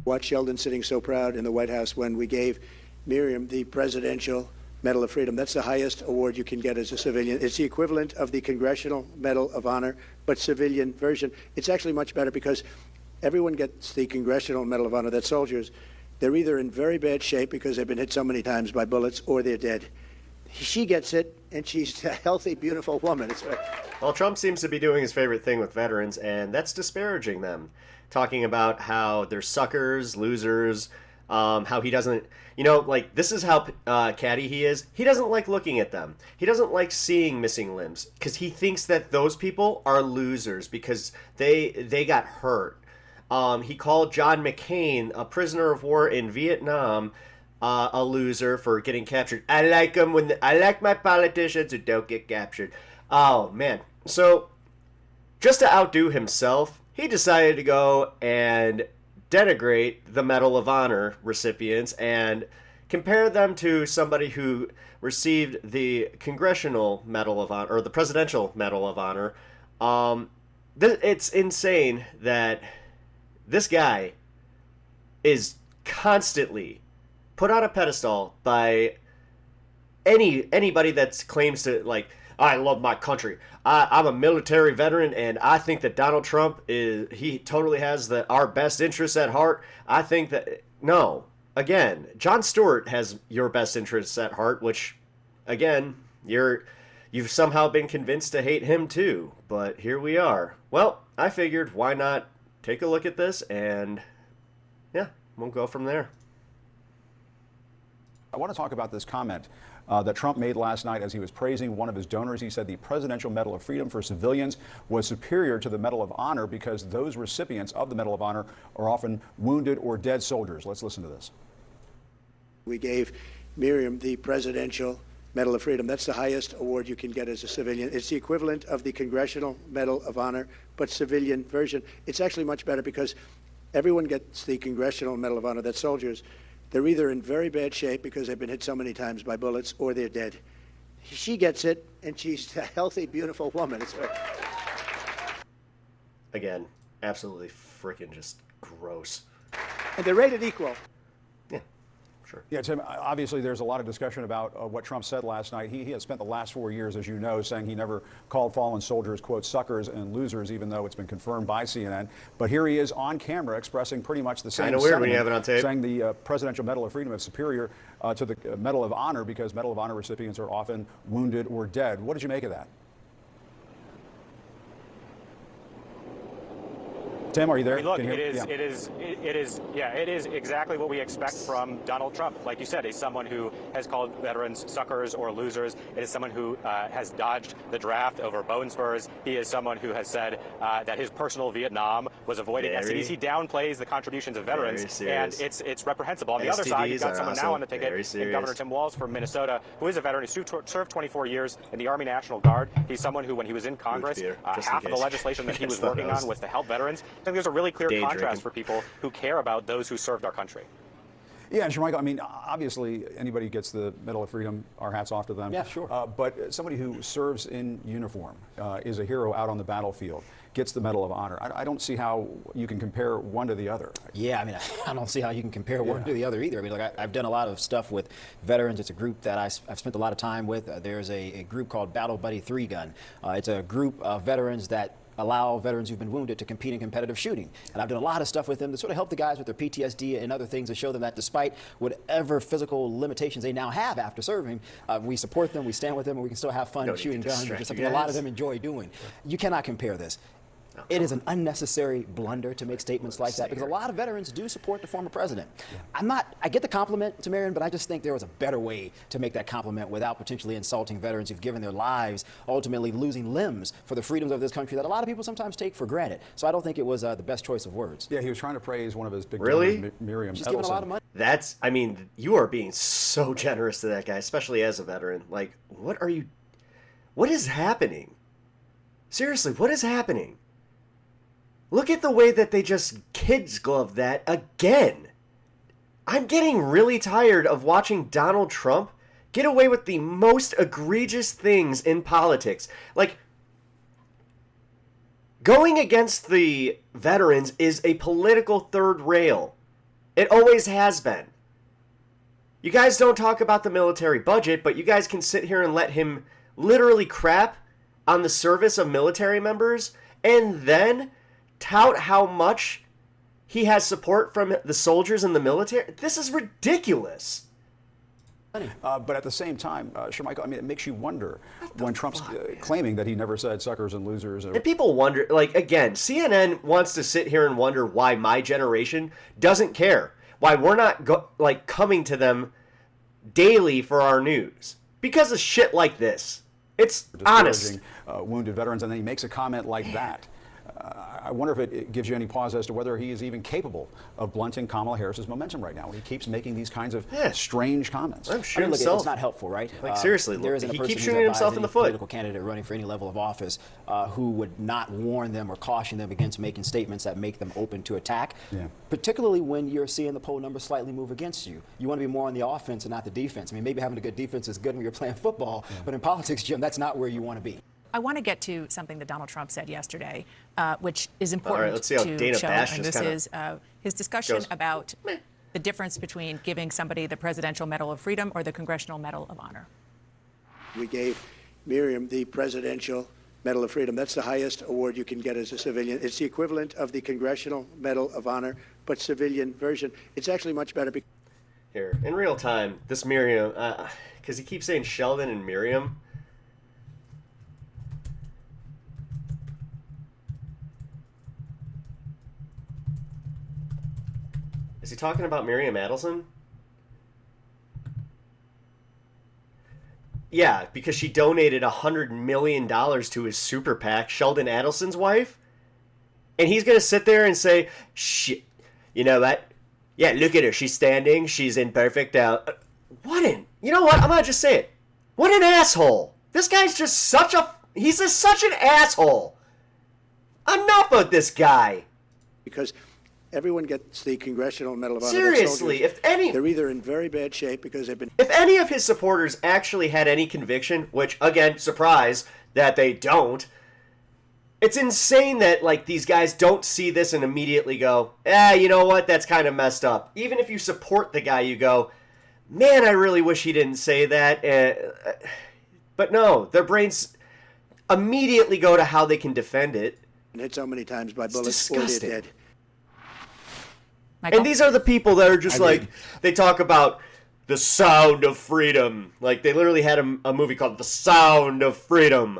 Watch Sheldon sitting so proud in the White House when we gave Miriam the Presidential Medal of Freedom. That's the highest award you can get as a civilian. It's the equivalent of the Congressional Medal of Honor, but civilian version. It's actually much better because everyone gets the Congressional Medal of Honor. That's soldiers. They're either in very bad shape because they've been hit so many times by bullets, or they're dead. She gets it, and she's a healthy, beautiful woman. Well, Trump seems to be doing his favorite thing with veterans, and that's disparaging them. Talking about how they're suckers, losers, how he doesn't, like, this is how catty he is. He doesn't like looking at them. He doesn't like seeing missing limbs because he thinks that those people are losers because they got hurt. He called John McCain, a prisoner of war in Vietnam, a loser for getting captured. I like my politicians who don't get captured. Oh, man. So, just to outdo himself, he decided to go and denigrate the Medal of Honor recipients and compare them to somebody who received the Congressional Medal of Honor, or the Presidential Medal of Honor. It's insane that this guy is constantly put on a pedestal by anybody that claims to, like, I love my country. I'm a military veteran, and I think that Donald Trump he totally has our best interests at heart. I think that, no. Again, Jon Stewart has your best interests at heart, which, again, you've somehow been convinced to hate him too. But here we are. Well, I figured, why not take a look at this, and yeah, we'll go from there. I want to talk about this comment that Trump made last night as he was praising one of his donors. He said the Presidential Medal of Freedom for civilians was superior to the Medal of Honor because those recipients of the Medal of Honor are often wounded or dead soldiers. Let's listen to this. We gave Miriam the Presidential Medal of Freedom. That's the highest award you can get as a civilian. It's the equivalent of the Congressional Medal of Honor, but civilian version. It's actually much better because everyone gets the Congressional Medal of Honor. That's soldiers. They're either in very bad shape because they've been hit so many times by bullets, or they're dead. She gets it, and she's a healthy, beautiful woman. Again, absolutely freaking just gross. And they're rated equal. Yeah, sure. Yeah, Tim, obviously there's a lot of discussion about what Trump said last night. He has spent the last 4 years, as you know, saying he never called fallen soldiers, quote, suckers and losers, even though it's been confirmed by CNN. But here he is on camera expressing pretty much the same kind of weird when you have it on tape. Saying the Presidential Medal of Freedom is superior to the Medal of Honor because Medal of Honor recipients are often wounded or dead. What did you make of that? Tim, are you there? I mean, look, it is exactly what we expect from Donald Trump. Like you said, he's someone who has called veterans suckers or losers. It is someone who has dodged the draft over bone spurs. He is someone who has said that his personal Vietnam was avoiding STDs. He downplays the contributions of veterans, and it's reprehensible. On the other side, you've got someone now on the ticket, in Governor Tim Walz from Minnesota, who is a veteran who served 24 years in the Army National Guard. He's someone who, when he was in Congress, half of the legislation that he was working on was to help veterans. I think there's a really clear contrast for people who care about those who served our country. Yeah, and Michael, I mean, obviously, anybody who gets the Medal of Freedom, our hats off to them. Yeah, sure. But somebody who serves in uniform, is a hero out on the battlefield, gets the Medal of Honor. I don't see how you can compare one to the other. Yeah, I mean, I don't see how you can compare one to the other either. I mean, like, I've done a lot of stuff with veterans. It's a group that I've spent a lot of time with. There's a group called Battle Buddy 3 Gun. It's a group of veterans that allow veterans who've been wounded to compete in competitive shooting. And I've done a lot of stuff with them to sort of help the guys with their PTSD and other things to show them that despite whatever physical limitations they now have after serving, we support them, we stand with them, and we can still have fun shooting guns, which is something a lot of them enjoy doing. You cannot compare this. It is an unnecessary blunder to make statements like that because a lot of veterans do support the former president. I get the compliment to Marion, but I just think there was a better way to make that compliment without potentially insulting veterans who've given their lives, ultimately losing limbs for the freedoms of this country that a lot of people sometimes take for granted. So I don't think it was the best choice of words. Yeah, he was trying to praise one of his big donors, Miriam. She's given a lot of money. I mean, you are being so generous to that guy, especially as a veteran. Like, what is happening? Seriously, what is happening? Look at the way that they just kids glove that again. I'm getting really tired of watching Donald Trump get away with the most egregious things in politics. Like, going against the veterans is a political third rail. It always has been. You guys don't talk about the military budget, but you guys can sit here and let him literally crap on the service of military members and then tout how much he has support from the soldiers in the military. This is ridiculous. But at the same time, sure, Michael, I mean, it makes you wonder when Trump's claiming that he never said suckers and losers. And people wonder, like, again, CNN wants to sit here and wonder why my generation doesn't care. Why we're not, coming to them daily for our news. Because of shit like this. It's honest. Wounded veterans, and then he makes a comment like that. I wonder if it gives you any pause as to whether he is even capable of blunting Kamala Harris's momentum right now when he keeps making these kinds of strange comments. I'm sure look, himself. it's not helpful, right? Like, seriously, there isn't a he person keeps who's shooting himself in the advised foot. any political candidate running for any level of office who would not warn them or caution them against making statements that make them open to attack, particularly when you're seeing the poll numbers slightly move against you. You want to be more on the offense and not the defense. I mean, maybe having a good defense is good when you're playing football, but in politics, Jim, that's not where you want to be. I want to get to something that Donald Trump said yesterday, which is important. All right, let's see how to Dana show, Bash and just this kinda is his discussion goes, about the difference between giving somebody the Presidential Medal of Freedom or the Congressional Medal of Honor. We gave Miriam the Presidential Medal of Freedom. That's the highest award you can get as a civilian. It's the equivalent of the Congressional Medal of Honor, but civilian version. It's actually much better. Here, in real time, this Miriam, because he keeps saying Sheldon and Miriam. Is he talking about Miriam Adelson? Yeah, because she donated $100 million to his super PAC, Sheldon Adelson's wife. And he's going to sit there and say, shit, you know what? Yeah, look at her. She's standing. She's in perfect out. You know what? I'm going to just say it. What an asshole. This guy's just he's just such an asshole. Enough of this guy. Because everyone gets the Congressional Medal of Honor. Seriously, they're either in very bad shape because they've been. If any of his supporters actually had any conviction, which again, surprise that they don't, it's insane that these guys don't see this and immediately go, you know what, that's kind of messed up. Even if you support the guy, you go, man, I really wish he didn't say that. But no, their brains immediately go to how they can defend it. Hit so many times by bullets, disgusting. 40 dead. Michael? And these are the people that are just they talk about the sound of freedom. Like, they literally had a movie called The Sound of Freedom.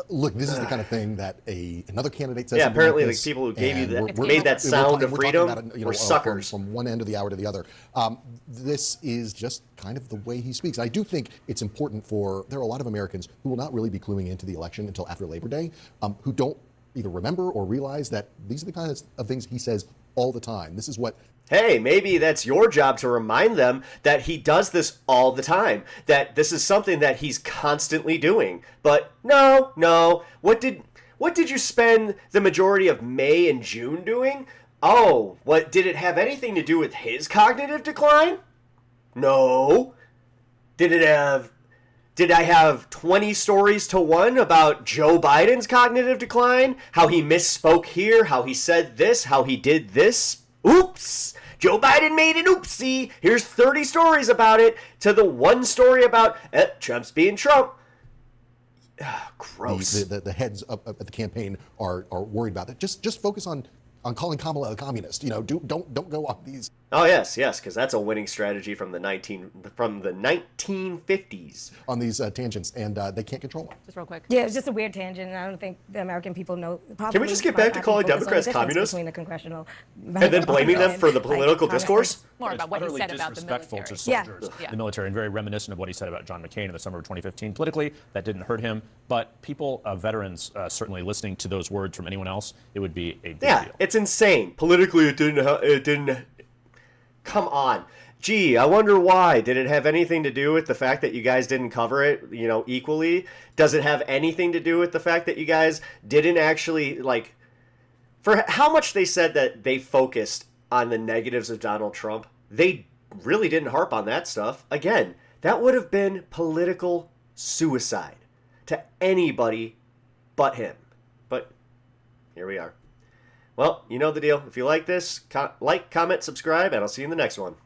Look, this is the kind of thing that another candidate says. Yeah, apparently like the people who gave you and that, made that sound of freedom we're were suckers. From one end of the hour to the other. This is just kind of the way he speaks. I do think it's important there are a lot of Americans who will not really be cluing into the election until after Labor Day, who don't either remember or realize that these are the kinds of things he says all the time. This is what. Hey, maybe that's your job to remind them that he does this all the time, that this is something that he's constantly doing. But no. What did you spend the majority of May and June doing? Oh, did it have anything to do with his cognitive decline? No. Did I have 20 stories to one about Joe Biden's cognitive decline? How he misspoke here, how he said this, how he did this? Oops! Joe Biden made an oopsie. Here's 30 stories about it to the one story about Trump's being Trump. Gross. The heads of the campaign are worried about that. Just focus on calling Kamala a communist. Don't go on these. Oh yes, because that's a winning strategy from the 1950s. On these tangents, and they can't control them. Just real quick. Yeah, it's just a weird tangent, and I don't think the American people know. Can we just get back to calling Democrats communists? Between the congressional And then blaming them for the political discourse? More about what he utterly said about the disrespectful military. to soldiers, Yeah. the military, and very reminiscent of what he said about John McCain in the summer of 2015. Politically, that didn't hurt him, but people, veterans, certainly listening to those words from anyone else, it would be a big deal. It's insane. Politically, it didn't. Come on. Gee, I wonder why. Did it have anything to do with the fact that you guys didn't cover it, equally? Does it have anything to do with the fact that you guys didn't actually, for how much they said that they focused on the negatives of Donald Trump, they really didn't harp on that stuff. Again, that would have been political suicide to anybody but him. But here we are. Well, you know the deal. If you like this, like, comment, subscribe, and I'll see you in the next one.